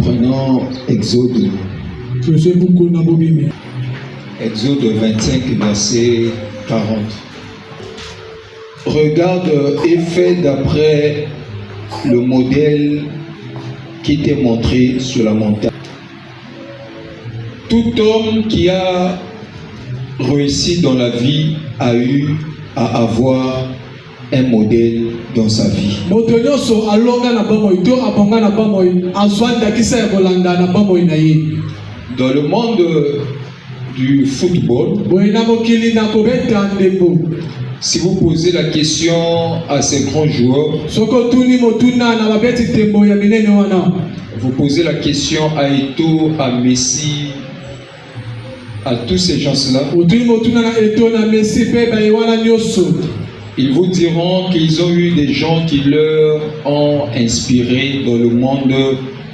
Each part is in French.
Prenons Exode. Exode 25, verset 40. Regarde et fais d'après le modèle qui t'est montré sur la montagne. Tout homme qui a réussi dans la vie a eu à avoir un modèle dans sa vie. Dans le monde du football, si vous posez la question à ces grands joueurs, vous posez la question à Eto'o, à Messi, à tous ces gens-là, ils vous diront qu'ils ont eu des gens qui leur ont inspiré dans le monde,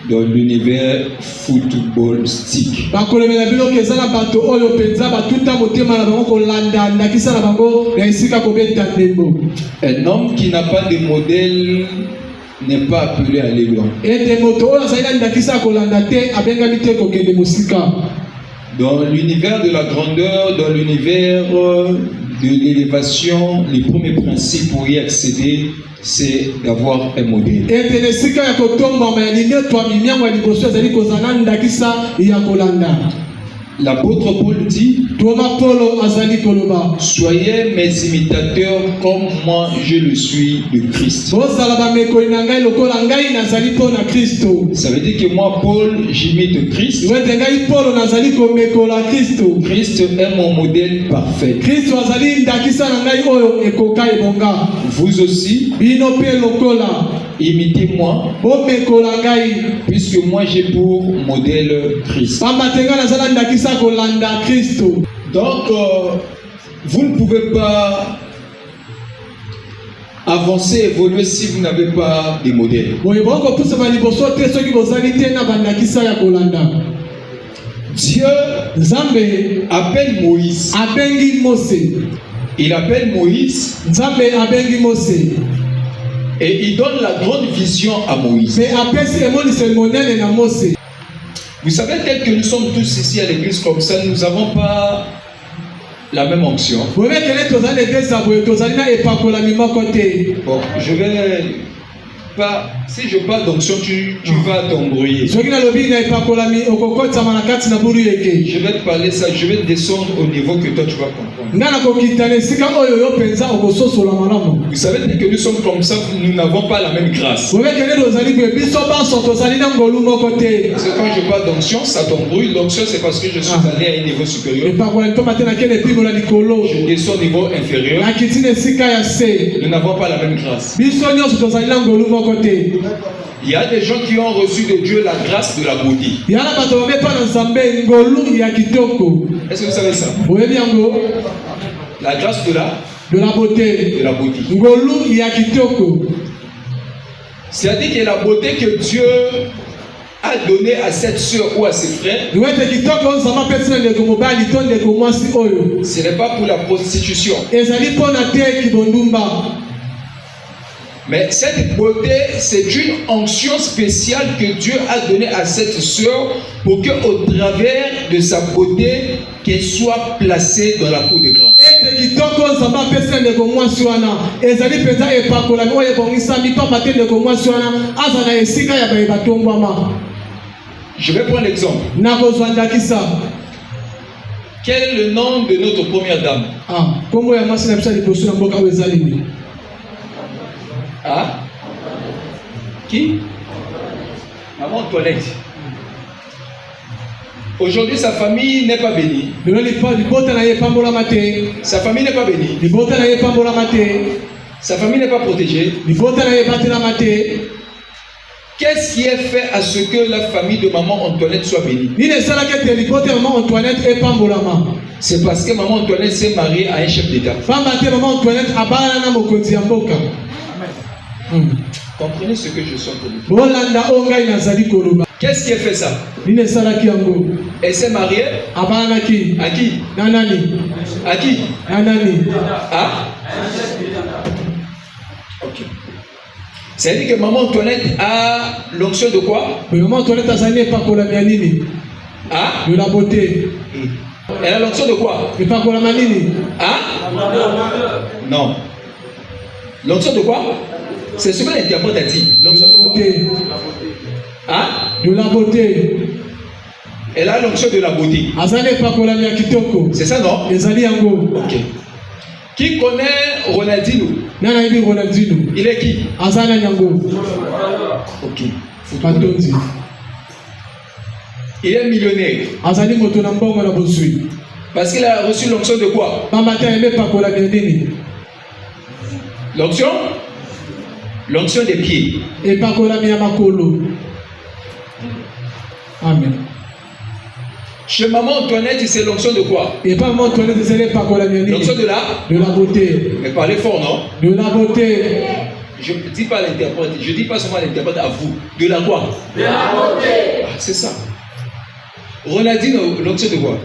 dans l'univers footballistique. Un homme qui n'a pas de modèle n'est pas appelé à aller loin. Dans l'univers de la grandeur, dans l'univers de l'élévation, les premiers principes pour y accéder, c'est d'avoir un modèle. L'apôtre Paul dit: soyez mes imitateurs comme moi je le suis de Christ. Ça veut dire que moi, Paul, j'imite Christ. Christ est mon modèle parfait. Vous aussi, imitez-moi, puisque moi j'ai pour modèle Christ. Donc, vous ne pouvez pas avancer, évoluer si vous n'avez pas de modèle. Dieu appelle Moïse. Il appelle Moïse. Et il donne la grande vision à Moïse. Vous savez, tel que nous sommes tous ici à l'église comme ça, nous n'avons pas la même onction. Bon, je vais pas. Si je parle d'onction, tu vas t'embrouiller. Je vais te parler ça, je vais descendre au niveau que toi tu vas comprendre. Vous savez, dès que nous sommes comme ça, nous n'avons pas la même grâce. Parce que quand je parle d'onction, ça t'embrouille. L'onction, c'est parce que je suis allé à un niveau supérieur. Je descends au niveau inférieur. Nous n'avons pas la même grâce. Il y a des gens qui ont reçu de Dieu la grâce de la beauté. Est-ce que vous savez ça? La grâce de la beauté. De la beauté. C'est-à-dire que la beauté que Dieu a donnée à cette soeur ou à ses frères, ce n'est pas pour la prostitution. Mais cette beauté, c'est une onction spéciale que Dieu a donnée à cette sœur pour qu'au travers de sa beauté, qu'elle soit placée dans la cour de grâce. Je vais prendre l'exemple. Quel est le nom de notre première dame? Ah? Qui? Maman Antoinette. Aujourd'hui, sa famille n'est pas bénie. Sa famille n'est pas bénie. Sa famille n'est pas protégée. Qu'est-ce qui est fait à ce que la famille de maman Antoinette soit bénie? C'est parce que maman Antoinette s'est mariée à un chef d'État. Comprenez ce que je suis en train de dire. Qu'est-ce qui a fait ça? Elle s'est mariée à qui? À qui? À qui? Ah? Ok. C'est-à-dire que maman Antoinette a l'onction de quoi? Maman Antoinette a zané pas pour la mianini. Ah? De la beauté. Elle a l'onction de quoi? Et pas pour la manini. Ah? Non. L'onction de quoi? C'est ce que l'interprète a dit. L'onction de beauté. Ah? De la beauté. Elle a l'onction de la beauté. Azane pas pour la miakitoko. C'est ça, non? Ezali yango. Ok. Qui connaît Ronaldinho? Nana ibi Ronaldinho. Il est qui? Azana yango. Ok. Patonzi. Il est millionnaire. Azali moto na mbongo na bosui. Parce qu'il a reçu l'onction de quoi? Mamata aimé pas pour la mianini. L'onction? L'onction des pieds. Et pas pour la miamakolo. Amen. Chez maman Antoinette, c'est l'onction de quoi? Et pas maman Antoinette, c'est pas pour la mianini. L'onction de la beauté. Mais parlez fort, non? De la beauté. Je ne dis pas à l'interprète, je ne dis pas seulement à l'interprète, à vous. De la quoi? De la beauté. Ah, c'est ça. Ronaldinho, l'onction de quoi?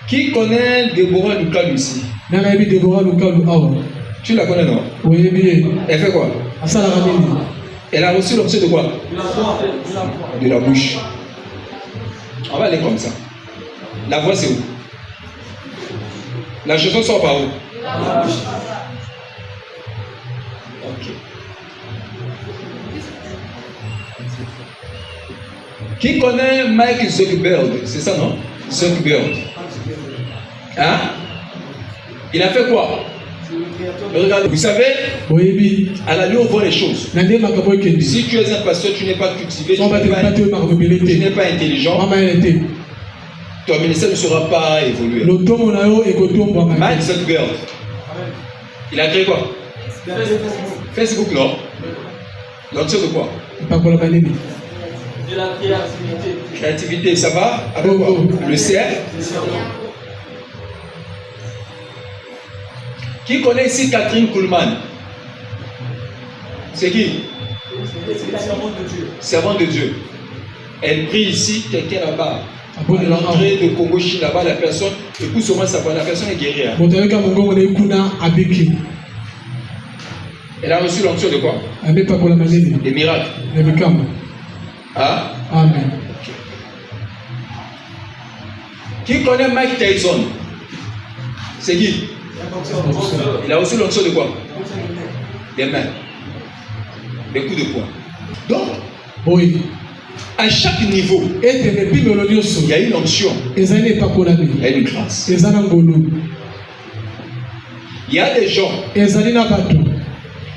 Qui connaît Déborah Lukalu ici? Déborah Lukalu. Tu la connais, non? Oui, bien. Elle fait quoi? Elle a reçu l'onction de quoi? De la bouche. On va aller comme ça. La voix, c'est où? La chanson sort par où? Ok. Qui connaît Mike Zuckerberg? C'est ça, non? Zuckerberg. Hein? Il a fait quoi? Regardez, vous savez, à la nuit on voit les choses. Si tu es un pasteur, tu n'es pas cultivé, tu n'es pas intelligent, ton ministère ne sera pas évolué. Mike Zuckerberg, il a créé quoi? Facebook, non? L'onction de quoi? De la créativité. Créativité, ça va avec quoi? Le CR. Qui connaît ici Catherine Kuhlman? C'est qui? C'est la servante de Dieu. Servante de Dieu. Elle prie ici, quelqu'un là-bas. À l'entrée de Congo-Chine, là-bas, la personne, écoute seulement sa voix, la personne est guérie. Elle a reçu l'onction de quoi? Des miracles. Ah? Amen. Okay. Qui connaît Mike Tyson? C'est qui? Il a reçu l'onction de quoi? Des mains. Des coups de poing. Donc, oui. À chaque niveau, il y a une onction. Il y a une grâce. Il y a des gens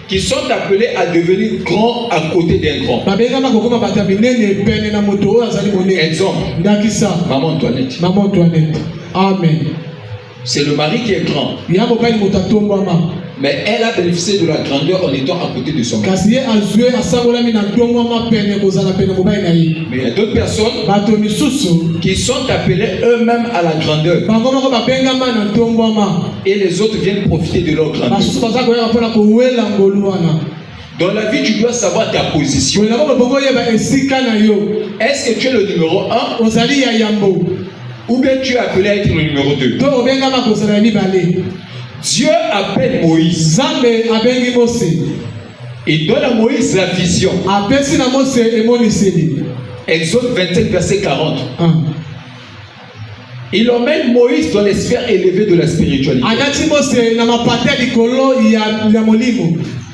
qui sont appelés à devenir grands à côté d'un grand. Exemple, Maman Antoinette. Maman Antoinette. Amen. C'est le mari qui est grand. Mais elle a bénéficié de la grandeur en étant à côté de son mari. Mais il y a d'autres personnes qui sont appelées eux-mêmes à la grandeur. Et les autres viennent profiter de leur grandeur. Dans la vie, tu dois savoir ta position. Est-ce que tu es le numéro 1 ou bien tu es appelé à être le numéro 2? Dieu appelle Moïse. Il donne à Moïse la vision. Exode 27, verset 40. Il emmène Moïse dans les sphères élevées de la spiritualité.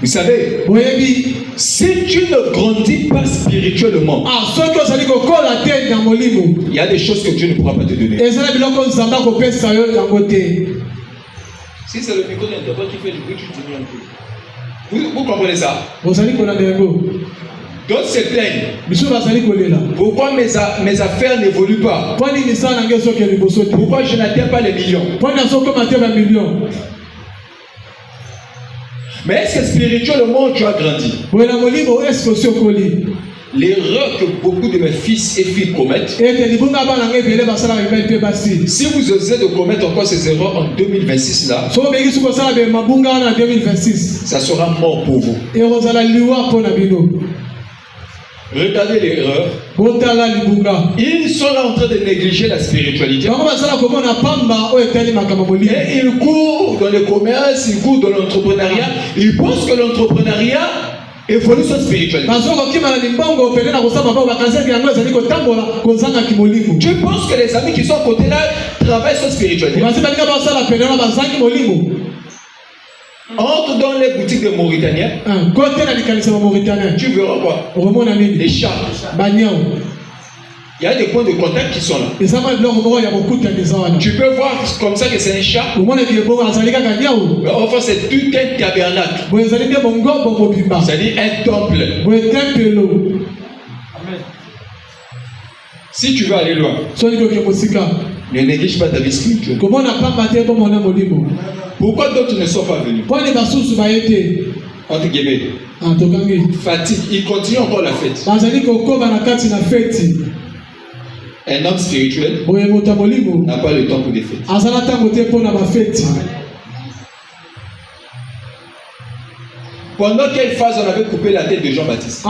Vous savez, si tu ne grandis pas spirituellement, il y a des choses que Dieu ne pourra pas te donner. Si c'est le micro d'interprète qui fait du bruit, tu dis un peu. Vous comprenez ça? D'autres se plaignent. Pourquoi mes affaires n'évoluent pas? Pourquoi je n'atteins pas les millions? Mais est-ce que spirituellement tu as grandi? L'erreur que beaucoup de mes fils et filles commettent, si vous osez de commettre encore ces erreurs en 2026 là, ça sera mort pour vous. Regardez l'erreur. botala libunga. Ils sont là en train de négliger la spiritualité. Bango basala komona pamba oyo etali makambo molimo. Et ils courent dans le commerce, ils courent dans l'entrepreneuriat. Ils pensent que l'entrepreneuriat évolue sur la spiritualité. Bazo kokima na limbongo pele na kosamba ba bakanzaki yango ezali kotambola kozanga kimolimo. Tu penses que les amis qui sont à côté là travaillent sur la spiritualité. Basi balinga basala pele na bazangi molimo. Entre dans les boutiques de Mauritaniens. Côté na likanisa Mauritanien. Tu verras quoi? Romona nini? Les chats. Banyao. Il y a des points de contact qui sont là. Tu peux voir comme ça que c'est un chat. Mais enfin, c'est tout un tabernacle. C'est-à-dire un temple. Amen. Si tu veux aller loin, ne néglige pas ta vie spirituelle. Pourquoi d'autres ne sont pas venus? Entre guillemets, fatigue. Ils continuent encore la fête. Un homme spirituel n'a pas le temps pour des fêtes. Pendant quelle phase on avait coupé la tête de Jean-Baptiste?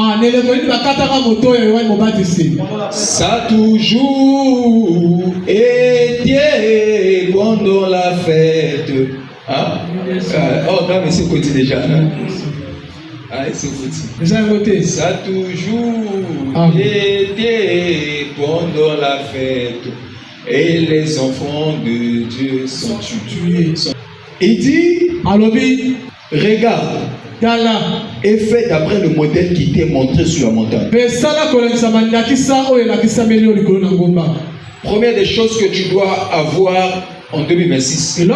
Ça a toujours été pendant la fête. Hein? Oh non, mais c'est côté déjà. Ah, c'est côté. Ça a toujours été pendant la fête. Et les enfants de Dieu sont tués. Il dit, regarde. Et fait d'après le modèle qui t'est montré sur la montagne. Première des choses que tu dois avoir en 2026.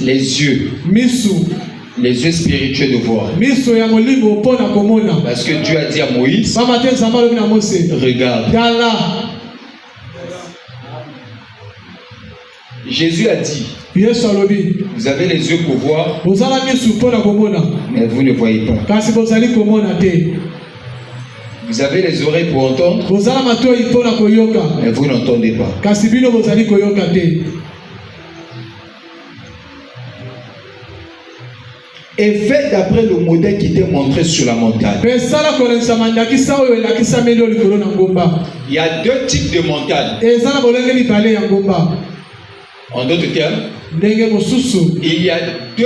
Les yeux. Les yeux spirituels de voir. Parce que Dieu a dit à Moïse, regarde. Jésus a dit, vous avez les yeux pour voir, mais vous ne voyez pas. Vous avez les oreilles pour entendre, mais vous n'entendez pas. Et fait d'après le modèle qui t'est montré sur la montagne. Il y a deux types de montagnes. En d'autres termes, il y a deux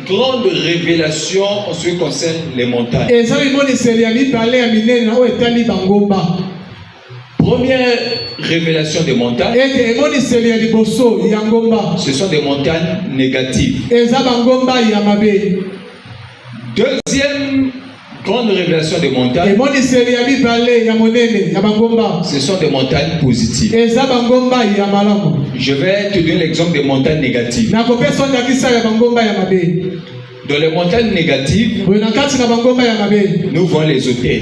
grandes révélations en ce qui concerne les montagnes. Première révélation des montagnes, ce sont des montagnes négatives. Deuxième grande révélation des montagnes, ce sont des montagnes positives. Je vais te donner l'exemple des montagnes négatives. Dans les montagnes négatives, nous voyons les hôtels.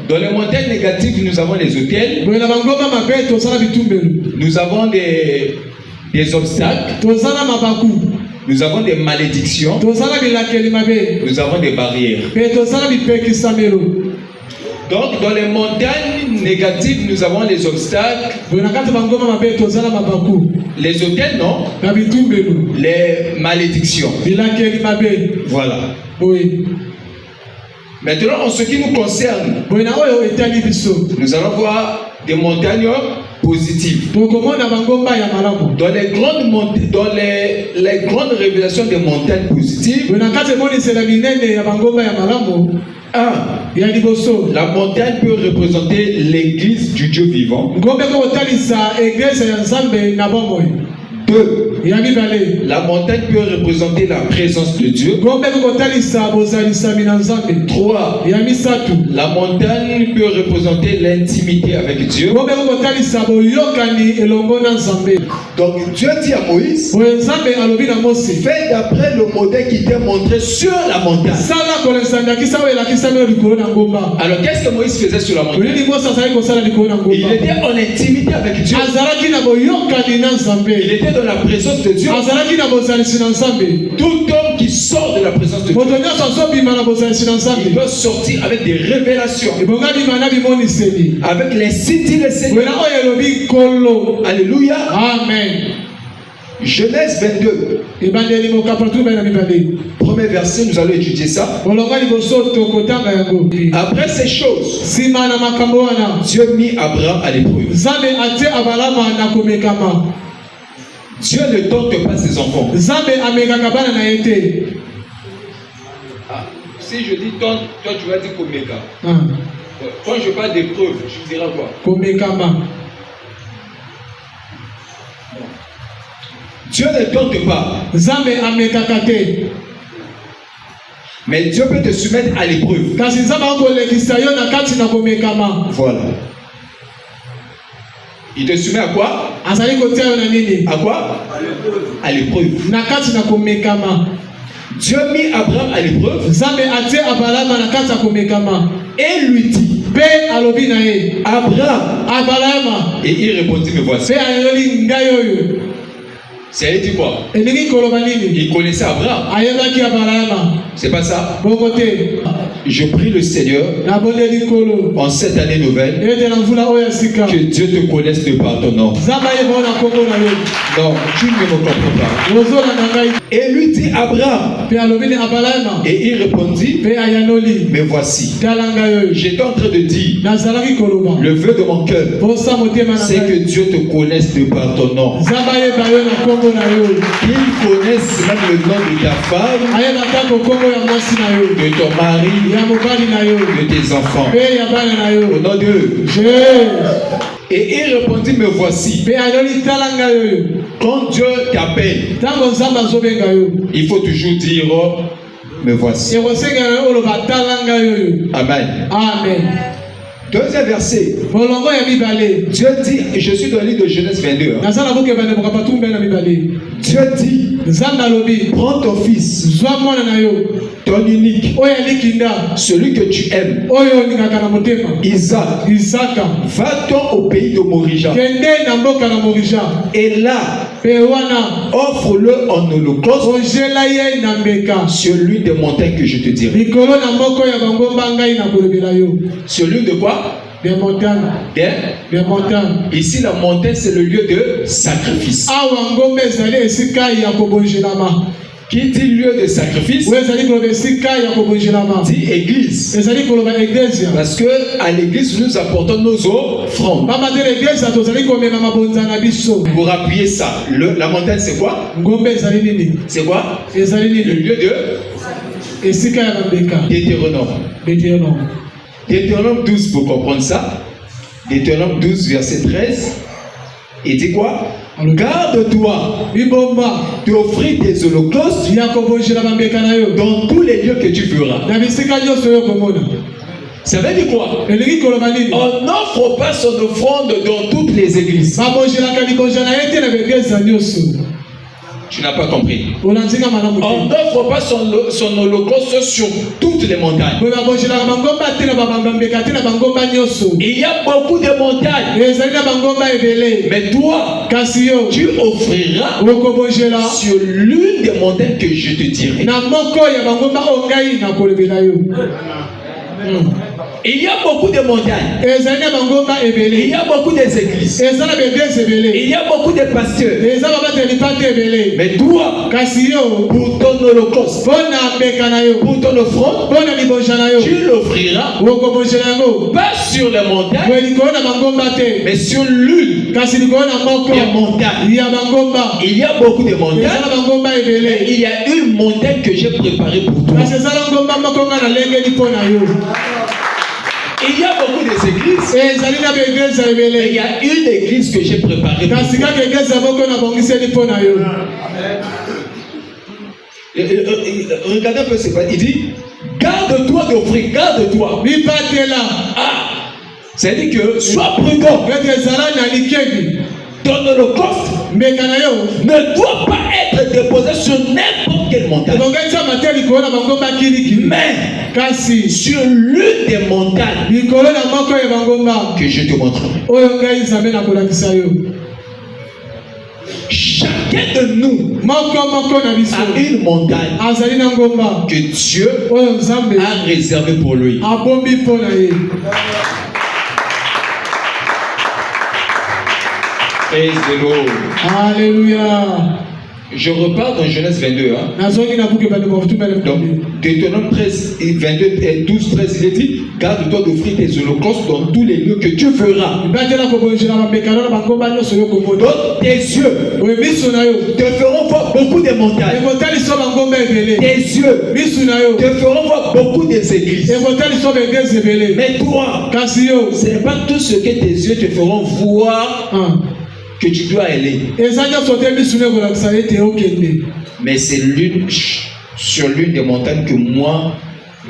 Dans les montagnes négatives, nous avons les hôtels. Nous avons des obstacles. Nous avons des malédictions. Nous avons des barrières. Donc, dans les montagnes négatives, nous avons les obstacles. Les hôtels, non. Les malédictions. Voilà. Oui. Maintenant, en ce qui nous concerne, nous allons voir des montagnes positives. Dans les grandes révélations des montagnes positives, la montagne peut représenter l'église du Dieu vivant. 2. La montagne peut représenter la présence de Dieu. 3. La montagne peut représenter l'intimité avec Dieu. Donc Dieu dit à Moïse, fais d'après le modèle qui t'est montré sur la montagne. Alors qu'est-ce que Moïse faisait sur la montagne? Il était en intimité avec Dieu. Il était dans la présence de Dieu. Tout homme qui sort de la présence de Dieu, il doit sortir avec des révélations, avec les signes du Seigneur. Alléluia. Amen. Genèse 22, ebandeli mokapatu bana mibale premier verset, nous allons étudier ça. bolonga liboso tokotanga yango. Après ces choses, Nsima na makambo wana Dieu mit Abraham à l'épreuve. Nzambe atie Abalama na komekama. Dieu ne tente pas ses enfants. Nzambe amekaka bana na ye te. Ah, si je dis tente, toi tu vas dire Komeka. Ah, Quand je parle d'épreuve, tu diras quoi? komekama. Dieu ne tente pas. Nzambe amekaka te. Mais Dieu peut te soumettre à l'épreuve. Kasi Nzambe akolekisa yo na kati na komekama. Voilà. Il te soumet à quoi? Azali kotia yo na nini? À quoi? À l'épreuve. Na kati na komekama. Dieu mit Abraham à l'épreuve Nzambe atie Abalama na kati na komekama. et lui dit, Pe alobi na ye, Abraham. Abalama. Et il répondit, me voici. Pe ayoli ngai oyo. C'est dit quoi? Elingi koloba nini? Il connaissait Abraham. Ayebaki Abalama. C'est pas ça? Bongo te. Je prie le Seigneur Nabondeli kolo. en cette année nouvelle Ete na mvula oyo ya sika. que Dieu te connaisse de par ton nom. Nzambe ayeba na kombo na yo. Non, tu ne me comprends pas. Ozolanda ngai. Et lui dit Abraham. Pe alobi ni Abalama. Et il répondit, Pe ayanoli. me voici. Tala ngai oyo. J'étais en train de dire, Nazalaki koloba. le vœu de mon cœur, Posa motema na c'est que ngai. Dieu te connaisse de par ton nom. Nzambe ayeba yo na kombo na yo. Qu'il connaisse même le nom de ta femme, Ayeba tako kombo ya mwasi na yo. de ton mari, Ya mobali na yo. de tes enfants. Pe ya bana na Au yo. nom de... Je. Et il répondit, me voici. Pe ayoli tala ngai oyo. Quand Dieu t'appelle, Tango Nzambe azobenga yo. il faut toujours dire, oh, me voici. Ekosenga yo oloba tala ngai oyo. Amen. Amen. Deuxième verset. Bolongo ya mibale. Dieu dit, je suis dans le livre de Genèse 22. hein. Nazala bokebana mokapatu mbena mibale. Dieu dit, Nzambe alobi. prends ton fils, Zwa mwana na yo. ton unique, Oyo alikinda. celui que tu aimes, Oyo olingaka na motema. Isaac. Isaka. Va-t'en au pays de Morija. Kende na mboka na Morija. Et là, Pe wana. offre-le en holocauste Ojela ye na mbeka. sur l'une des montagnes que je te dirai. Likolo na moko ya bangomba ngai na kolobela yo. Sur l'une de quoi? Des montagnes. Des montagnes. Ici, la montagne, c'est le lieu de sacrifice. Awa ngombe ezali esika ya kobonjelama. Qui dit lieu de sacrifice, Oyo ezali koloba esika ya kobonjelama. dit église. Ezali koloba eglise. Parce que à l'église, nous apportons nos offrandes. Mama de l'église tozali komema mabonza na biso. Pour appuyer ça, la montagne, c'est quoi? Ngombe ezali nini? C'est quoi? Ezali Le nini? lieu de Esika ya bambeka. Deutéronome. Deutéronome. Deutéronome 12, pour comprendre ça. Deutéronome 12, verset 13. Il dit quoi? Garde-toi Bibomba d'offrir des holocaustes ya kobonjela bambeka na yo. dans tous les lieux que tu verras. Na bisika nyonso yo komona. Ça veut dire quoi? Elingi koloba nini? On n'offre pas son offrande dans toutes les églises. Babonjelaka libonja na ye te na beglise nyonso. Tu n'as pas compris. Olandinga malamu te. On n'offre pas son holocauste sur toutes les montagnes. Boye babonjelaka bangomba te na bambeka te na bangomba nyonso. Il y a beaucoup de montagnes. Ezali na bangomba ebele. Mais toi, Kasi yo tu offriras okobonjela sur l'une des montagnes que je te dirai. na moko ya bangomba oyo ngai na kolobela yo. Il y a beaucoup de montagnes. Ezali na bangomba Il ebele. y a beaucoup d'églises. Eza na beglise ebele. Il y a beaucoup de pasteurs. Eza babateli pate ebele. Mais toi, Kasi yo pour ton holocauste, mpo na mbeka na yo, pour ton offrande, mpo na libonja na yo, tu l'offriras okobonjela yango pas sur les montagnes, boye likolo na bangomba te, mais sur l'une kasi likolo na moko des montagnes. ya bangomba. Il y a beaucoup de Eza montagnes. na bangomba Mais ebele. il y a une montagne que j'ai préparée pour toi. Kasi eza na ngomba moko nga nalengeli mpo na yo. Il y a beaucoup d'églises. Ezali na beglise Mais il ebele. y a une église que j'ai préparée pour Kasi toi. kaka eglise moko nabongiseli mpo na yo. Regardez un peu ce qu'il il dit, garde-toi d'offrir, garde-toi. Mipatela Ah, c'est-à-dire que sois prudent. ete ezala na likebi. Ton holocauste Mbeka na yo ne doit pas être déposé sur n'importe quelle montagne, ebongetiama te likolo na bangomba kilikili, mais kasi sur l'une des montagnes likolo na moko ya bangomba que je te montrerai. oyo ngai nzambe nakolakisa yo. Chacun de nous Moko na biso a une montagne azali na ngomba que Dieu oyo nzambe a réservée pour lui. abombi mpo na ye. Praise the Lord. Alléluia. Je repars dans Genèse 22. Hein. nazongi na buku bana mafutu bana Donc, Deutéronome 13, et 22 et 12, 13, il est dit, garde-toi d'offrir tes holocaustes dans tous les lieux que tu feras. batela ko bonjela ba mekano na bango banyo so yoko moto Donc, tes yeux we misu na yo te feront voir beaucoup de e montagnes. kotali so bango mbele Tes yeux misu na yo te feront voir beaucoup des églises. e kotali so be dezebele Mais toi, kasi yo ce n'est pas tout ce que tes yeux te feront voir que tu dois aller. eza nyonso te misu na ekolakisa ete okende Mais c'est sur l'une des montagnes que moi,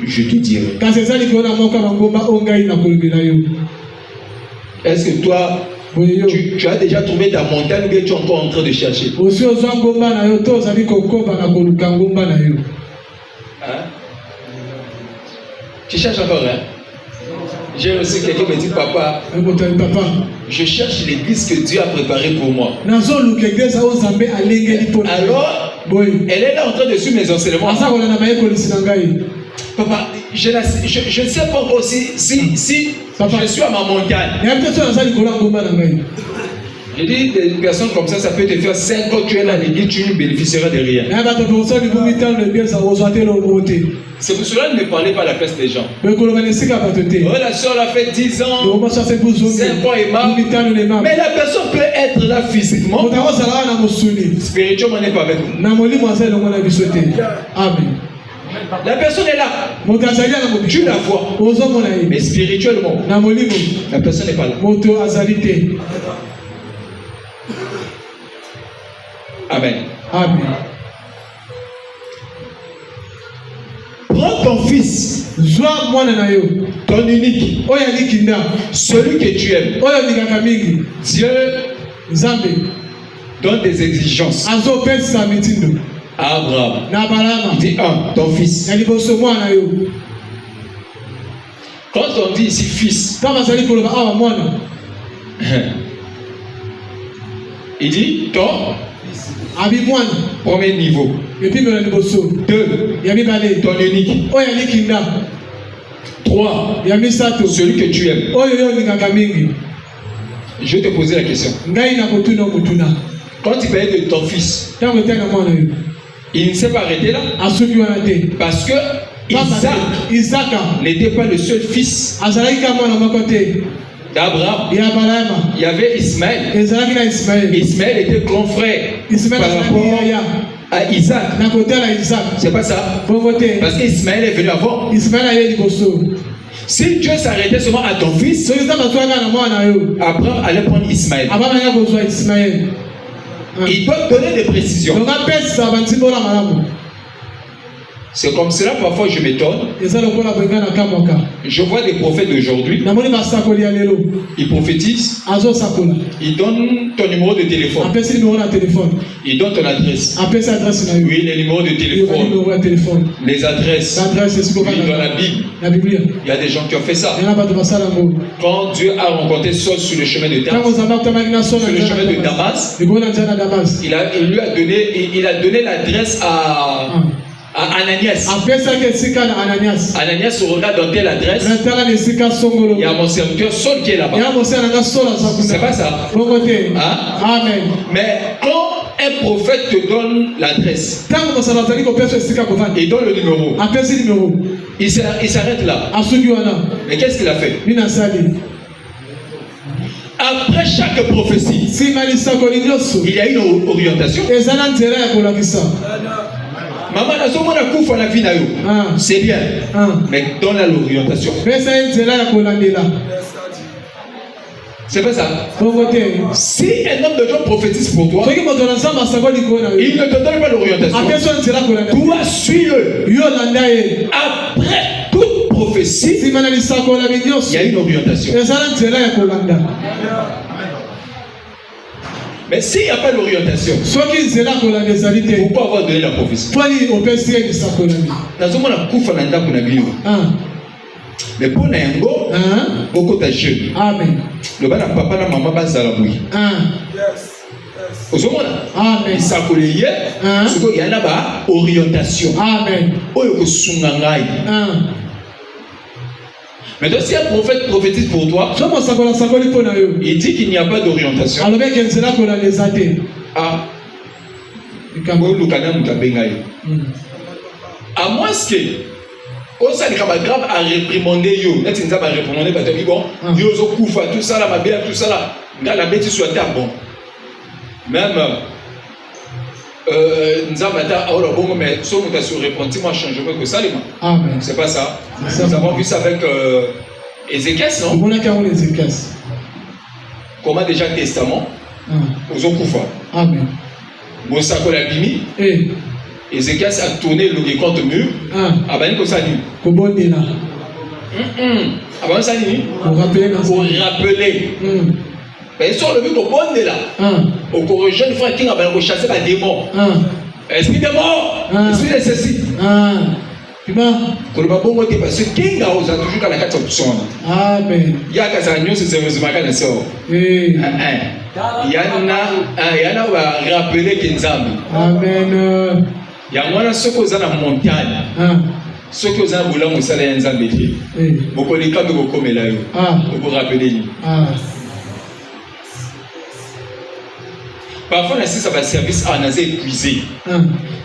je te dirai. kasi eza likolo na moko ya bangomba o ngai na kolobela yo Est-ce que toi, boye yo tu as déjà trouvé ta montagne ou bien tu es encore en train de chercher? osi ozwa ngomba na yo to ozali kokoba na koluka ngomba na yo Hein? Tu cherches encore, hein? J'ai reçu quelqu'un qui me dit, papa, ekotali papa je cherche l'église que Dieu a préparée pour moi. nazoluka eglise oyo nzambe alengeli mpo na Alors, boye elle est là en train de suivre mes enseignements. aza kolanda mayekolisi na ngai Papa, je ne sais pas encore si Papa. je suis à ma montagne. nayebi te so naza likolo ya ngomba na ngai Je dis, des personnes comme ça peut te faire 5 ans, tu es là à l'église, tu ne bénéficieras de rien. naye bato tokosa libu mitano na eglise ozwa te lobo te C'est pour cela que ne parlez pas à la place des gens. bekoloba na esika ya bato te Oh, la soeur a fait 10 ans, lokomoso ase buzongi 5 ans et marre. mitano na emama Mais la personne peut être là physiquement, moto akozala wana na mosuni spirituellement n'est pas avec nous. na molimo aza elongo na biso te amen La personne est là, moto azali ana moto tu la vois. ozomona ye Mais spirituellement, na molimo la personne n'est pas là. moto azali te Amen. amen Prends ton fils, zwa mwana na yo ton unique, oyo alikinda celui que tu aimes. oyo olingaka mingi Dieu nzambe donne des exigences azopesa mitindo à Abraham. na balama Il dit ton fils. na liboso mwana yo Quand on dit ici fils, ntango azali koloba awa mwana il dit ton abi mwana premier niveau. epimelo na liboso 2, ya mibale ton unique. oyo alikinda 3, ya misato celui que tu aimes. oyo yo olingaka mingi Je vais te poser la question. ngai na kotuna motuna Quand tu parlais de ton fils, ntango etai na mwana yo il ne s'est pas arrêté là asuki wana te parce que Papa Isaka n'était pas le seul fils azalaki ka mwana moko te d'Abraham. ya balama Il y avait Ismaël. ezalaki na ismaeli Ismaël était grand frère ismaeli par azalaki rapport yaya à Isaac. na kotala isaka C'est pas ça. bongo te Parce qu'Ismaël est venu avant. ismaeli aye liboso Si Dieu s'arrêtait seulement à ton fils, soki nzambe azwaka na mwana yo Abraham allait prendre Ismaël. abamaka kozwa ismaeli Il doit donner des précisions. donc apesa bantimbola malamu C'est comme cela, parfois je m'étonne. eza lokola boyenga na kamwaka Je vois des prophètes d'aujourd'hui, namoni basakoli ya lelo ils prophétisent, azosakola ils donnent ton numéro de téléphone, apesi nimero na telefone ils donnent ton adresse. apesi adresse na yo Oui, les numéros de yoka téléphone, nimero ya telefone les adresses. adresse esikoka Oui, dans la Bible, na biblia il y a des gens qui ont fait ça. yana bato basala yango Quand Dieu a rencontré Saul sur le chemin de ntango Damas, nzambe akutamaki na so sur le chemin de Damas, likolo na nzela na damas il a donné l'adresse à Ananias. apesaki esika na ananias Ananias regarde dans telle adresse, natala na esika songolo il y a mon serviteur Saul qui est là-bas. ya mosala nanga sola aza C'est kuna pas ça. bongo te Hein? amen Mais quand un prophète te donne l'adresse, ntango mosala azali kopesa esika kovanda il donne le numéro, apesi nimero il s'arrête là. asuki wana Mais qu'est-ce qu'il a fait? nini asali Après chaque prophétie, nsima lisakoli nyonso il y a une orientation. eza na nzela ya kolakisa Maman, c'est bien, mais donne l'orientation. pesa ye nzela ya kolandela C'est pas ça. bongo te Si un homme de Dieu prophétise pour toi, soki moto na nzambe asakoli likolo na yo il ne te donne pas l'orientation. apesi yo nzela kolandela Toi, suis-le. yo landa ye Après toute prophétie, nsima na lisakolami il y nyonso a une orientation. eza na nzela ya kolanda Mais s'il n'y a pas d'orientation, soki nzela ya kolanda ezali te pourquoi avoir donné la prophétie? mponi opesi ye lisakolami Nazomona kufa na ndako na bino. Mais pour Nayango, beaucoup de jeunes. amen Le bana papa na maman bazala boui. Ozomona. amen Isakoleye. Soko yana ba orientation. amen Oyo ko sunga ngai. Mais donc si un prophète prophétise pour toi, so mosakola sakoli mpo na yo il dit qu'il n'y a pas d'orientation. alobeki nzela kolanda eza te bolukana mutu abenga ye. À moins que ça n'est pas grave à réprimander yo. Net nza ba réprimander ba tabi bon. Yo zo kufa tout ça là ma bien tout ça là. Nga la bête soit ta bon. Même nza bata alors bon mais so muta sur repentir changement que ça les mains. Amen. C'est pas ça. Nous avons vu ça avec Ézéchias non? On a qu'à Ézéchias. Comment déjà testament? Aux okufa. Amen. Mosa ko la bimi. Ézéchias a tourné le contre mur. Abani ko ça dit. Kobondela. Abani ça dit. Pour rappeler. Mais sur le but kobondela. Au corrigé une fois qu'il a bien chasser la démon. Esprit de mort. Esprit de ceci. Quand le babongo te parce que kinga osa toujours quand la 4%. Amen. Ya kazanyo c'est sérieusement quand ça. Yana va rappeler Kinzambi. Amen. Yamwana soko za na montagne. Soko za bola musala ya Nzambe te. Boko leka be boko mela yo. Boko rappeler ni. Parfois na ça va service à naze épuisé.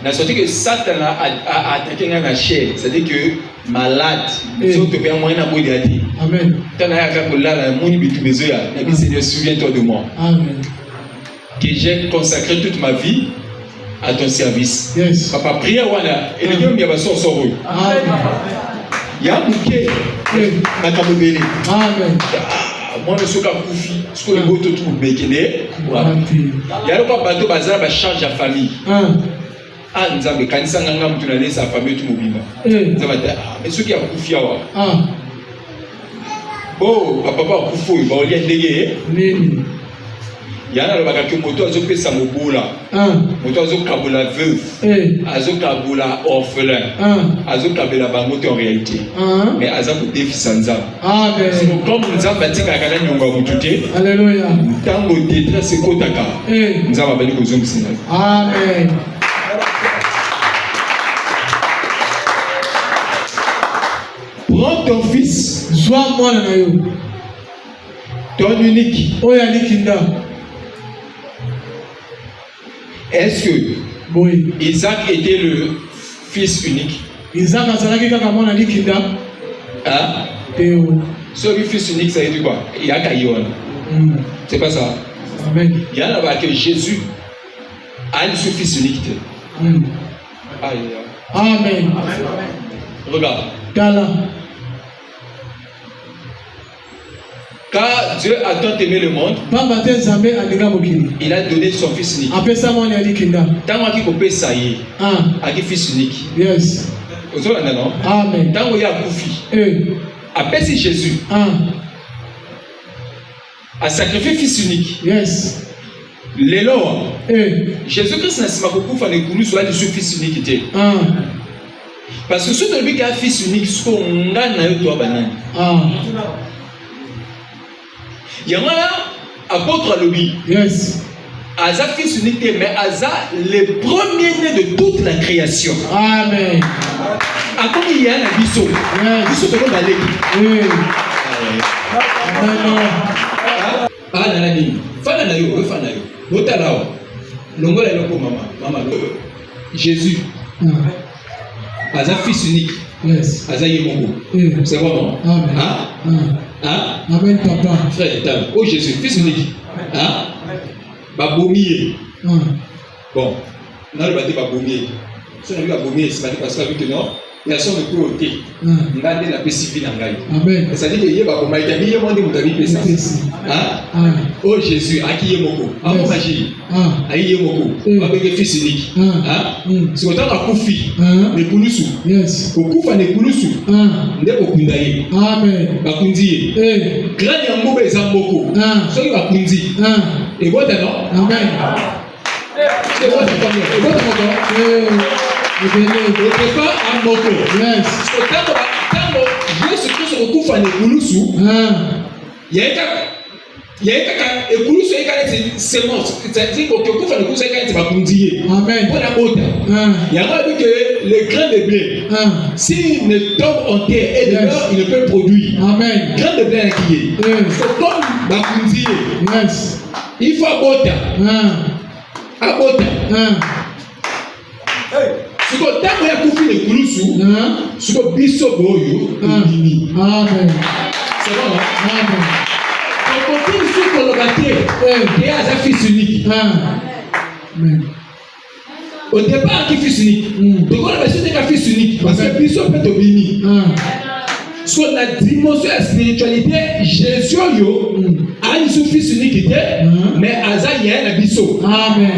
Na sorti que Satan a attaqué na chair, c'est-à-dire que malade, so te bien moyen na bodi ati. Amen. Tana ya ka kolala moni bitu bezoya, na bi Seigneur souviens-toi de moi. Amen. Que j'ai consacré toute ma vie à ton service. Yes. Papa prière wana et le Dieu m'a baso soro. Amen. Ya muke na kamobele. Amen. Moi ne suis pas koufi, ce que le beau tout mekene. Ya le pas bateau bazar ba charge à famille. Nzambe kanisa nganga mtu na laisse sa famille tout mobima. Nzambe mais ceux qui a koufi awa. Oh papa ba kufu ba olia ndege. Nini? Yana le baka ke moto azo pesa mobola. Moto azo kabula veuve. Azo kabula orphelin. Azo kabela ba moto en réalité. Mais aza ko défi sanza. Amen. C'est comme Nzambe atika kana nyonga mutute. Alléluia. Tango détresse kotaka. Nzambe bali ko zongisa. Amen. Prends ton fils. Sois moi na yo. Ton unique. Oya likinda. Est-ce que oui. Isaac était le fils unique? Isaac azalaki kaka mwana likinda. Celui fils unique, ça veut dire quoi? Il y a Kayon. C'est pas ça. Amen. Il y a là-bas que Jésus a un fils unique. Amen. Regarde. Kala. Car Dieu a tant aimé le monde, il a donné son fils unique. Tant qu'il peut ça y est, à qui fils unique. Yes. Non? Amen. Tant qu'il y a Koufi, après c'est Jésus, a sacrifié fils unique. Yes. L'élo, Jésus-Christ n'a pas beaucoup fait de soit le fils unique. Parce que ce qui est un fils unique, c'est qu'on a eu toi banane. Il y a un apôtre à l'objet. Yes. Aza fils unique, mais Aza le premier-né de toute la création. Amen. A comme il y a un biseau. Biseau de l'homme oui. Ah, nanani. Fana na yo, fana yo. Notalao. Longola loko mama. Jésus. Aza fils unique. Yes. Aza yemoko. C'est bon non? Amen. Amen papa. Frère, oh Jésus, fils unique. Babomier. Bon, on a le bâti babomier. Si on a vu babomier, c'est parce que non, il y a son de côté. Il a la pacifique en gagne. Amen. C'est-à-dire qu'il y a babomier, il y a mis mon démon pesa. Oh Jésus, à qui est moko? À mon magie. À qui est moko? Avec le fils unique. C'est autant à Koufi. Ne Kouloussou. Yes. Au Koufa ne Kouloussou. Ne Kokundaye. Amen. Bakundi. Grand Yambo Bezamboko. Soki Bakundi. Et voilà non? Amen. Et voilà combien? Et voilà combien? Et pas un moko. Yes. Quand Jésus-Christ au Koufa ne Kouloussou. Il y a et Kouloussou est seulement. C'est-à-dire que Koufa ne Kouloussou est Bakundi. Amen. Voilà autre. Il y a pas vu que les grains de blé, s'il ne tombe en terre et dehors, il ne peut produire. Amen. Grains de blé qui est. C'est comme Bakundi. Yes. Il faut abota. Abota. sikoyo ntango ya kufi lekulusu Hein? sikoyo biso boyo tobimi. Amen. C'est bon, hein? Amen. okoki mosusu koloba te ye aza fils unique. Amen. Au départ qui fils unique tokoloba biso te ka fils unique parce que biso mpe tobimi. So la dimension de spiritualité, Jésus a une fils unique, mais Aza y a un biseau. Amen.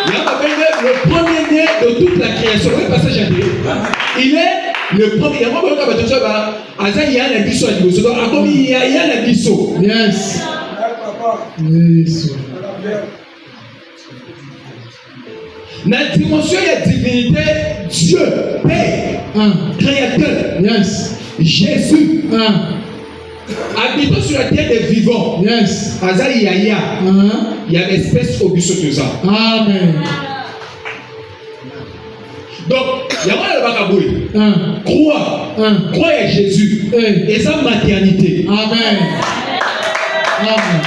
Il a le premier-né de toute la création. Oui, passage à dire. Il est le premier. Il y a un moment où Aza y a un biseau. Donc, comme il y a un biseau. Yes. Yes. Dans la dimension de la divinité, Dieu, Père, Créateur. Yes. Jésus, habitant sur la terre des vivants. Yes. Aza Yaya, il y a l'espèce au biseau de ça. Amen. Donc, il y a le bakaboué. Crois à Jésus et sa maternité. Amen. Amen.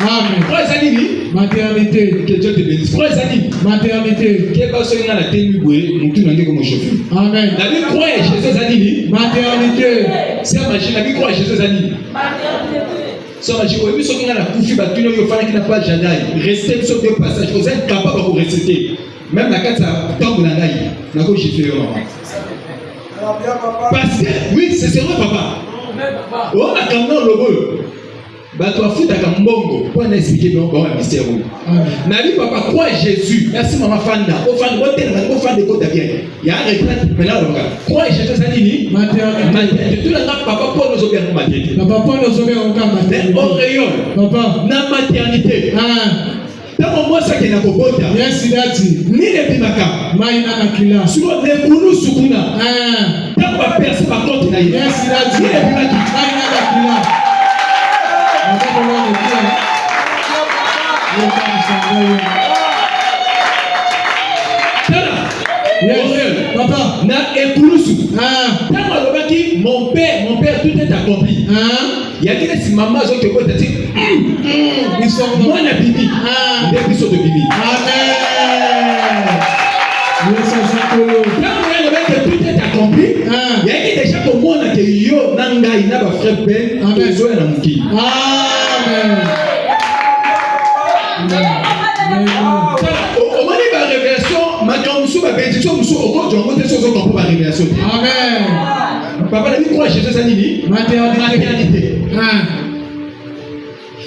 Amen. Crois à Zanini. Maternité. Que Dieu te bénisse. Crois à Zanini. Maternité. Quel va se la tenue bouée, nous tout n'en comme chauffeur. Amen. La vie croit à Jésus Zanini. Maternité. C'est la magie. La vie croit à Jésus Zanini. C'est la magie. Oui, ceux qui ont la koufi, bah, tu n'as pas de jardin. Restez sur deux passages. Vous êtes capable de vous rester. Même la carte, ça tombe dans la vie. N'a pas j'ai fait. Parce que, oui, c'est vrai, papa. On a quand même le beau. Bato afutaka mbongo pour expliquer bien le mystère. Nabi papa croit Jésus. Merci maman Fanda. Au fan de fan de côté bien. Il y a un retraite maintenant le croit Jésus ça dit maternité. Tout le monde papa pour nous obéir maternité. Papa pour nous obéir en maternité. Au rayon. Papa Na maternité. Tant moi ça qui na kobota. Yes dati. Ni le bimaka. Maina nakila. Sur le kulu sukuna. Tant va percer ma compte na. Yes dati. Ni le bimaki. Maina nakila. Papa, na ekulusu. Tant alobaki mon père tout est accompli. Il y a quelqu'un si maman a dit que dit moi na bibi. Des biso de bibi. Amen. Tant tout est accompli. Il y a déjà que moi na que yo nanga ina ba frère Ben. Amen. Zo na muki. Amen. Au moment de la révélation, ma grande ma bénédiction, au compte de monter sur son la révélation. Amen. Papa l'a dit quoi Jésus Zanini? Maternité.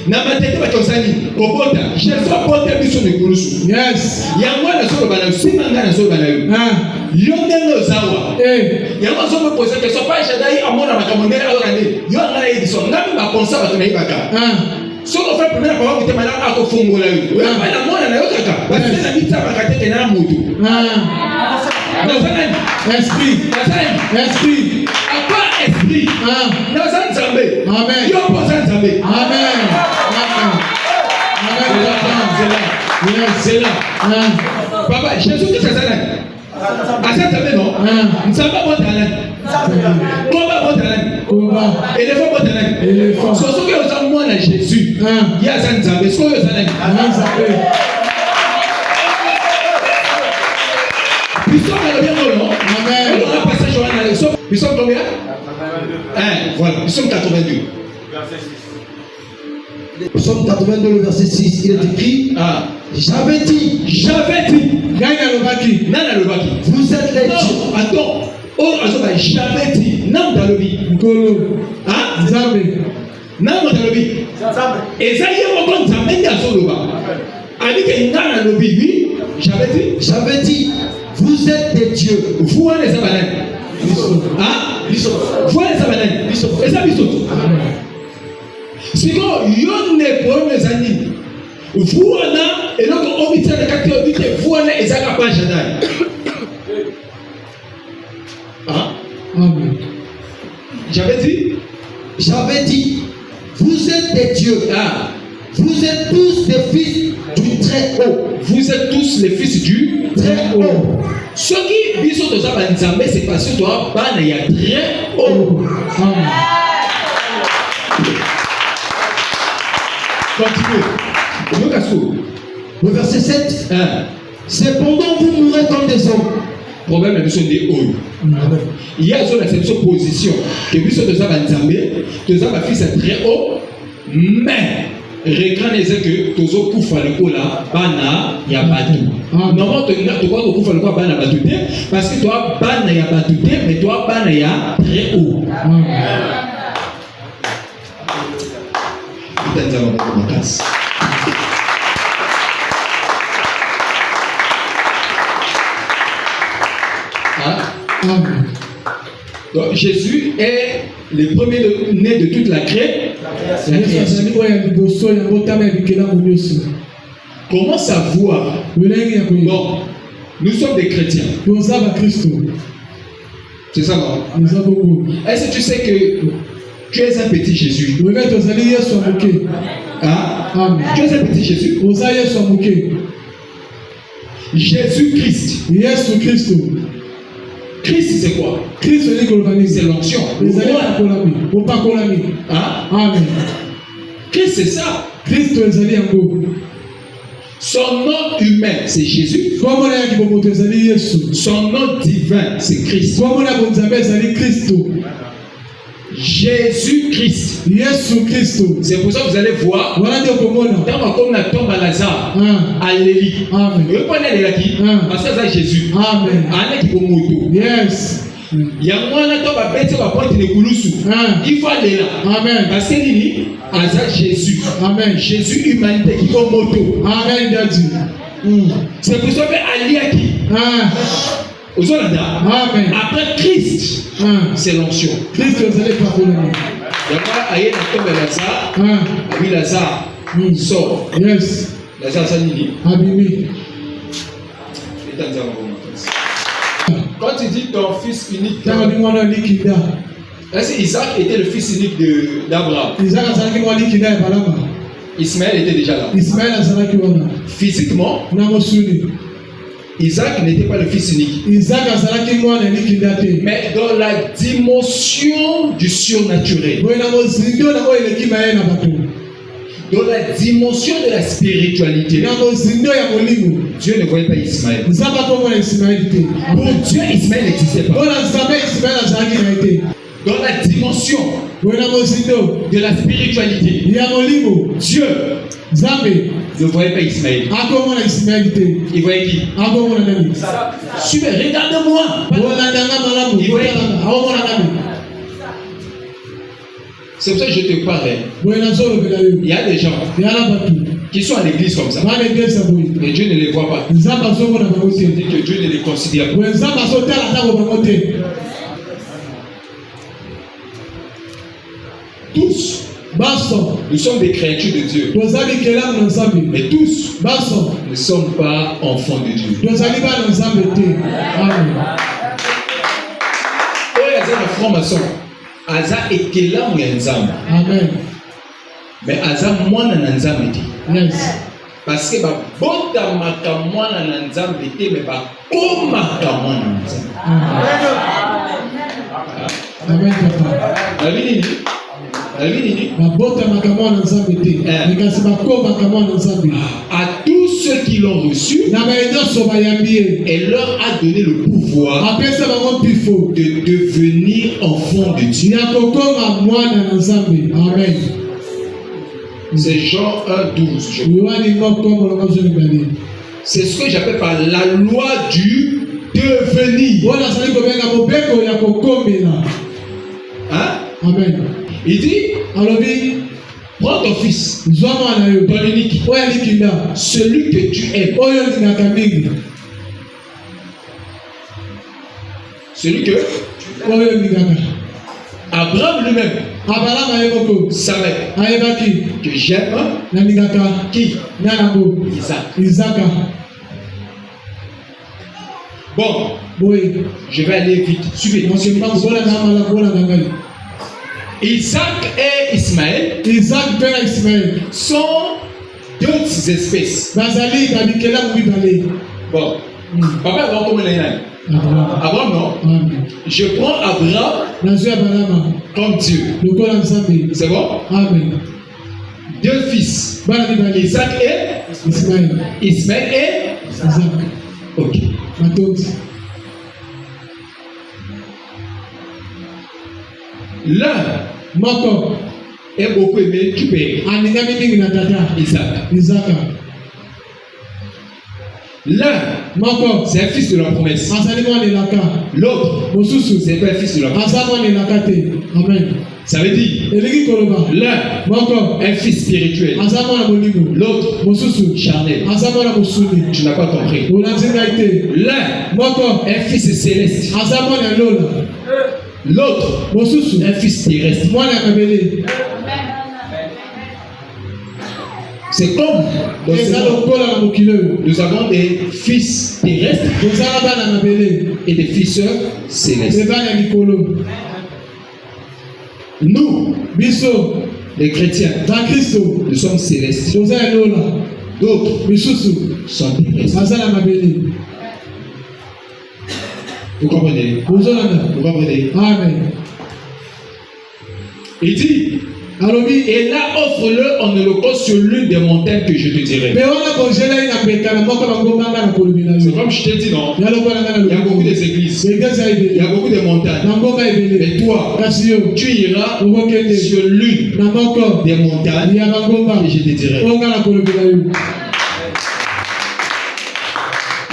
Na maternité ba tosani. Kobota. Jésus a porté mission de Koulousu. Yes. Yango na solo bana, simanga na solo bana. Yo ndenge ozawa. Yango so me poser question pas Jadai amona makamondela alorane. Yo ngala edison. Ngami ba pensa ba tunaibaka. So on fait première parole qui était malade à Kofongo là. Oui, la mona na yo kaka. Parce que na bitsa ba kateke na mutu. Esprit. Esprit. Apa esprit. Na san zambe. Amen. Yo po san zambe. Amen. Amen. C'est là. Papa, Jésus qui s'est là. À cette table non. Nous sommes pas bon talent. Combat bon talent. Éléphant bon talent. Éléphant. Ce que nous avons moi là Jésus. Il y a ça nous avons. Ce que nous avons. Ils sont dans le bien non. Amen. On a passé Joël dans les sommes. Ils sont combien? Voilà. Ils sont 82. Verset 6. Psaume 82, le verset 6, il est écrit j'avais dit, vous êtes les dieux. Attends, j'avais dit, non, dans le vie. Non, dans le vie. Et ça y est, on compte, ça mène à son loba. Ali que dans le vie, oui, j'avais dit, vous êtes des dieux. Vous les abandonnez. Vous les abandonnez. Et ça, bisous. C'est quand yon ne pour mes amis. Vous et donc on dit que vous et ça pas Jadai. J'avais dit, vous êtes des dieux. Vous êtes tous des fils du très haut. Vous êtes tous les fils du très haut. Ceux qui disent que ça va nous c'est parce que toi, il y a très haut. Continuez. Le verset 7. Cependant, vous mourrez comme des hommes. Problème est des hauts. Il y a cette position que nous sommes un fils très haut, mais reconnaissez que tous les coups le là, bana ya batu. Normalement, tu crois que coups le bana batu parce que toi bana ya batu mais toi bana ya très haut. Donc Jésus est le premier-né de toute la création. Comment savoir? Bon, nous sommes des chrétiens. C'est ça, non? Est-ce que tu sais que tu es un petit Jésus? Hein? Tu es un petit Jésus? Jésus-Christ. Christ, c'est quoi? C'est l'onction. Hein? Christ, c'est ça. Son nom humain, c'est Jésus. Son nom divin, c'est Christ. Jésus-Christ. C'est pour ça que vous allez voir. Dans comme la tombe à Lazare, à Lévi. Vous prenez les qui? Parce que c'est Jésus. Amen. Yes. Il y a moins de temps à bêter la porte de Koulousou. Il faut aller là. Amen. Parce que c'est Jésus. Amen. Jésus humanité qui va moto. Amen. C'est pour ça que Ali a qui? Amen. Après Christ, c'est l'onction. Christ, vous allez pardonner. Il y a un tombe à Lazare. Oui, Lazare sort. Yes. Lazare, ça dit. Abîmé. Quand tu dis ton fils unique, est-ce qu'Isaac était le fils unique d'Abraham? Ismaël était déjà là. Physiquement, Isaac n'était pas le fils unique. Mais dans la dimension du surnaturel, dans la dimension de la spiritualité, Dieu ne voyait pas Ismaël. Pour Dieu, Ismaël n'existait pas. Dans la dimension de la spiritualité, Dieu ne voyait pas Ismaël. Il voyait qui? Super, regarde-moi. Il voyait qui? C'est pour ça que je te parle. Il y a des gens qui sont à l'église comme ça. Mais Dieu ne les voit pas. Il dit que Dieu ne les considère pas. Tous, nous sommes des créatures de Dieu. Mais tous ne sommes pas enfants de Dieu. Il y a des francs-maçons. Aza ekela mu nzambe. Amen. Mais aza mwana na nzambe te. Yes. Parce que ba bota makamwana na nzambe te mais ba koma kamwana na nzambe. Amen papa. La vie ba bota makamwana na nzambe te. Nikasi ba koma kamwana na nzambe. À tous ceux qui l'ont reçu, elle leur a donné le pouvoir de devenir enfants de Dieu. Amen. C'est Jean 1:12. C'est ce que j'appelle par la loi du devenir. Hein? Amen. Il dit, prends ton fils, ton unique, celui que tu aimes. Celui que Abraham lui-même savait que j'aime qui? Isaac. Bon, je vais aller vite. Suivez. Isaac et Ismaël sont deux espèces. Bon, papa Abraham, comment il est? Abraham, non? Je prends Abraham comme Dieu. C'est bon? Deux fils. Isaac et Ismaël et Ok. Matondi. L'un Moko. est beaucoup aimé du père. Aningami mingi na tata. Isaac. Isaka. L'un, Moko. c'est un fils de la promesse. Azali mwana elaka. L'autre, Mosusu. c'est pas un fils de la promesse. Aza mwana elaka te. Amen. Ça veut dire, Elingi koloba. l'un, Moko. un fils spirituel. Aza mwana molimo. L'autre, Mosusu. charnel. Aza mwana mosuni. Tu n'as pas compris. Olanzi ngai te. L'un, Moko. un fils céleste. Aza mwana lola. L'autre, Mosusu. un fils terrestre. Mwana ya mabele. C'est comme dans ce Eza monde, lokola na mokili oyo. nous avons des fils terrestres Tozala bana mabele. et des fils célestes. Eza ya likolo. Nous, Biso. les chrétiens, Na Kristo. nous sommes célestes. Toza ya lola. D'autres Misusu. sont terrestres. Aza na mabele. Vous comprenez? Ozolanda. Vous comprenez? Amen. Il dit, Alobi. et là, offre-le en holocauste sur l'une des montagnes que je te dirai. Mais on a congélé une pécane. Moko bangomanga na kolobina. C'est comme je t'ai dit, non? Ya lokola na Il y a beaucoup lokola. d'églises, Église ya il y ibele. a beaucoup de montagnes. Na ngomba ibele. Mais toi, Kasi yo. tu iras Okokende. sur l'une Na moko. des montagnes Ya bangomba. et je te dirai. Onga na kolobina yo.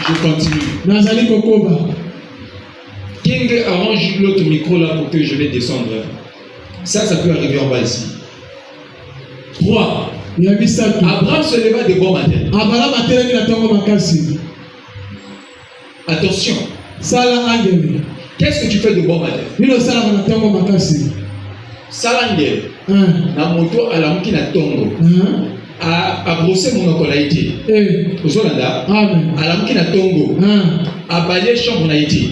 Je continue. Nazali kokoba. King arrange l'autre micro là pour que je vais descendre. Ça peut arriver en bas ici. 3. Ya bisatu. Abraham se leva de bon matin. Abala matelemi na tongo makasi. Attention. Sala angeli. Qu'est-ce que tu fais de bon matin? Nino sala na tongo makasi. Salangel. Hein. Na moto alamuki na tongo. Hein. A brosser mon okolaïti. Ozolanda. Amen. Alamuki na tongo. Hein. A balayer chambre na iti.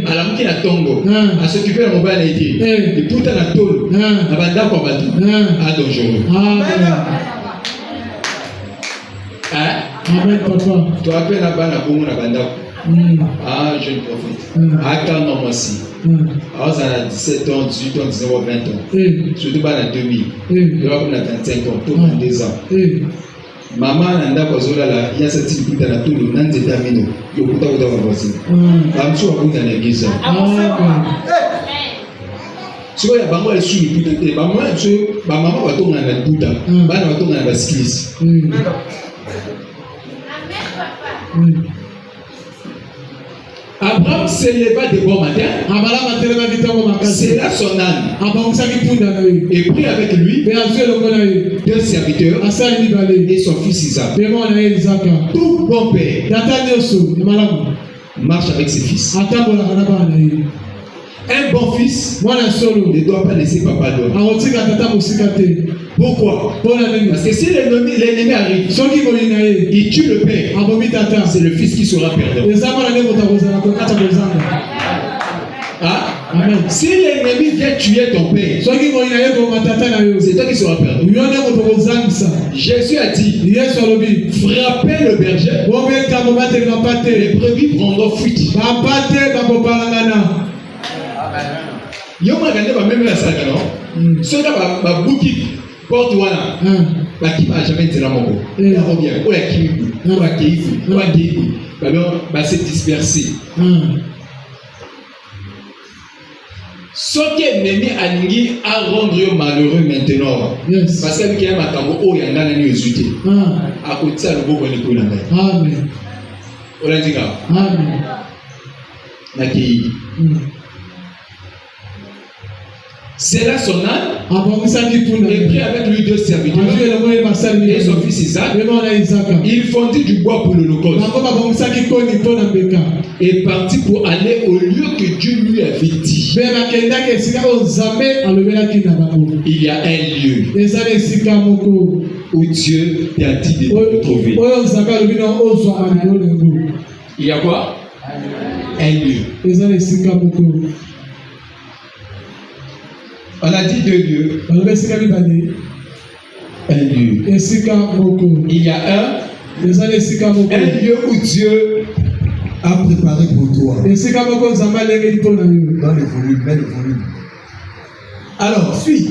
Alamuki na tongo. A s'occuper de mobile na iti. Et tout na tolo. Na banda kwa batu. A dangereux. Amen. Hein? Amen papa. Tu appelles na bana bongo na banda. Ah, jeune prophète. Ah, quand non, moi aussi. Alors, ça a 17 ans, 18 ans, 19 ans, 20 ans. Surtout pas dans 2000. Il y a 25 ans, tout 22 ans. Maman, nanda kwa zola la, il y a cette petite dans tout le monde, c'est terminé. Il y a beaucoup de voisins. Comme ça, on a une église. Si vous avez un sous le putain, maman va tomber dans la Bouddha, maman va tomber dans la skis. Abraham se leva de bon matin. C'est là son âne. Et prit avec lui 2 serviteurs et son fils Isaac. Tout bon père marche avec ses fils. Un bon fils ne doit pas laisser papa dehors. Pourquoi? Parce que si l'ennemi arrive, il tue le père. C'est le fils qui sera perdant. Ah? Si l'ennemi vient tuer ton père, c'est toi qui seras perdant. Jésus a dit, frappez le berger, les brebis prendront fuite. Yo magane ba même la saga non. Ceux là ba bouki porte wana. Ba qui va jamais dire moko. Ya revient. O ya kimi. O ya kifu. O ya kifu. Ba se disperser. Ce qui est ennemi alingi à rendre yo malheureux maintenant. Yes. Parce que y a makambo o ya ngana ni ezute. A côté ça le beau bonne ko na ngai. Amen. O la ndika. Amen. Na ki. C'est là son âne. Et prit avec lui 2 serviteurs et son fils Isaac. Il fondit du bois pour l'holocauste. Et partit pour aller au lieu que Dieu lui avait dit. Il y a un lieu où Dieu t'a dit de te trouver. Il y a quoi? Un lieu. On a dit 2 lieux. Un lieu. Il y a un lieu où Dieu a préparé pour toi. Dans le volume, mets le volume. Alors, suis.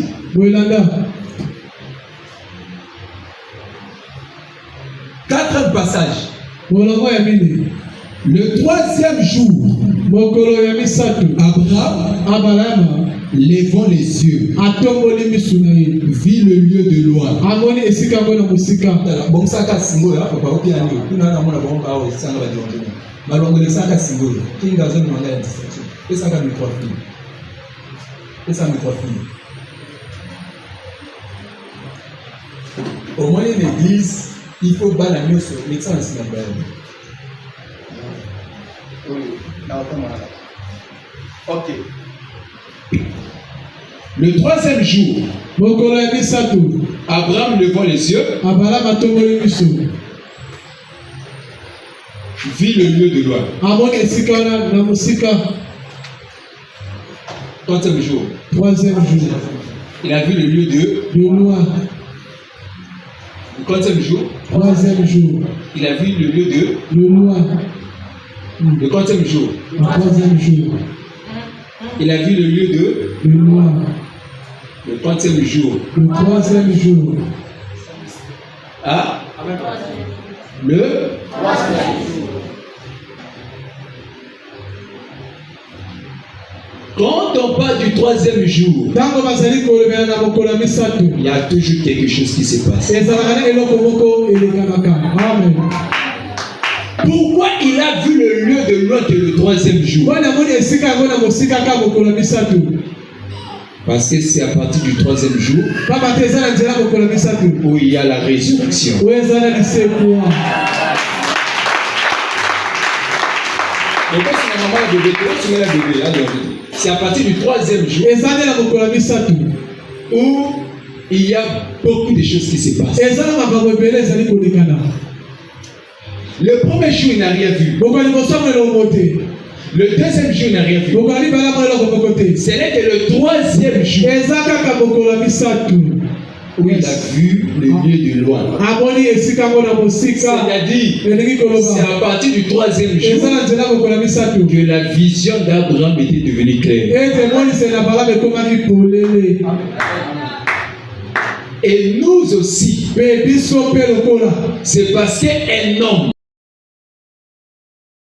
4 passages. Le troisième jour, Abraham, levant les yeux, vit le lieu de loin. Au moins une église, il faut balayer sur l'excellence. Ok. Le troisième jour, Abraham levant les yeux, vit le lieu de loin. Troisième jour, il a vu le lieu de loin. Le quatrième jour, il a vu le lieu de loin. Le quatrième jour, il a vu le lieu de loin. Le troisième jour, ah, le quand on parle du troisième jour, il y a toujours quelque chose qui se passe. Pourquoi il a vu le lieu de loin que le troisième jour? Parce que c'est à partir du troisième jour où il y a la résurrection. C'est à partir du troisième jour où il y a beaucoup de choses qui se passent. Le premier jour, il n'a rien vu. Le deuxième jour, il n'a rien vu. Ce n'est que le troisième jour où il a vu le lieu de loin. C'est-à-dire, c'est à partir du troisième jour que la vision d'Abraham était devenue claire. Et nous aussi, c'est parce qu'un homme